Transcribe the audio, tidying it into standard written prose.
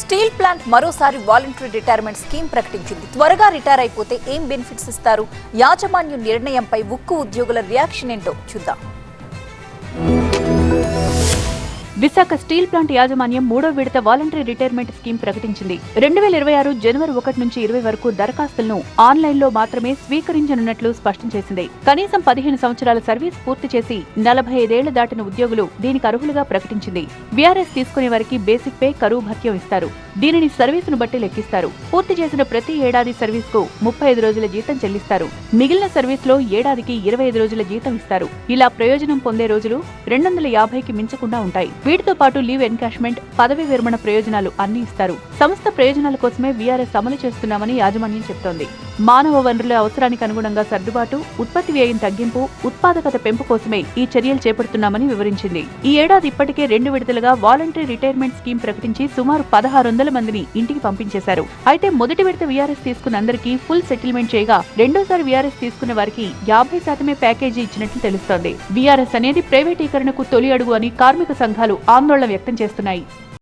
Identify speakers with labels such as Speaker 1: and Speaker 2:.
Speaker 1: Steel plant మరోసారి voluntary retirement scheme ప్రకటించింది. త్వరగా రిటైర్ అయిపోతే ఏం బెనిఫిట్స్ ఇస్తారు? యాజమాన్యం నిర్ణయంపై ఉక్కు ఉద్యోగుల రియాక్షన్ ఏంటో చూద్దాం.
Speaker 2: విశాఖ స్టీల్ ప్లాంట్ యాజమాన్యం 3వ విడత వాలంటరీ రిటైర్మెంట్ స్కీమ్ ప్రకటించింది. 2026 జనవరి 1 నుంచి 20 వరకు దరఖాస్తులను ఆన్లైన్లో మాత్రమే స్వీకరించనున్నట్లు స్పష్టం చేసింది. కనీసం 15 సంవత్సరాల సర్వీస్ పూర్తి చేసి 45 ఏళ్లు దాటిన ఉద్యోగులు దీనికి అర్హులుగా ప్రకటించింది. వీఆర్ఎస్ తీసుకునే వారికి బేసిక్ పే, కరువు భత్యం ఇస్తారు. దీనిని సర్వీసును బట్టి లెక్కిస్తారు. పూర్తి చేసిన ప్రతి ఏడాది సర్వీస్ కు 35 రోజుల జీతం చెల్లిస్తారు. మిగిలిన సర్వీస్ లో ఏడాదికి 25 రోజుల జీతం ఇస్తారు. ఇలా ప్రయోజనం పొందే రోజులు 250కి మించకుండా ఉంటాయి. వీటితో పాటు లీవ్ ఎన్కాష్మెంట్, పదవి విరమణ ప్రయోజనాలు అన్ని ఇస్తారు. సంస్థ ప్రయోజనాల కోసమే వీఆర్ఎస్ అమలు చేస్తున్నామని యాజమాన్యం చెబుతోంది. మానవ వనరుల అవసరానికి అనుగుణంగా సర్దుబాటు, ఉత్పత్తి వ్యయం తగ్గింపు, ఉత్పాదకత పెంపు కోసమే ఈ చర్యలు చేపడుతున్నామని వివరించింది. ఈ ఏడాది ఇప్పటికే 2 విడతలుగా వాలంటరీ రిటైర్మెంట్ స్కీమ్ ప్రకటించి సుమారు 1600 మందిని ఇంటికి పంపించేశారు. అయితే మొదటి విడత వీఆర్ఎస్ తీసుకున్న అందరికీ ఫుల్ సెటిల్మెంట్ చేయగా, రెండోసారి వీఆర్ఎస్ తీసుకున్న వారికి 50% ప్యాకేజీ ఇచ్చినట్లు తెలుస్తోంది. వీఆర్ఎస్ అనేది ప్రైవేటీకరణకు తొలి అడుగు అని కార్మిక సంఘాలు ఆందోళన వ్యక్తం చేస్తున్నాయి.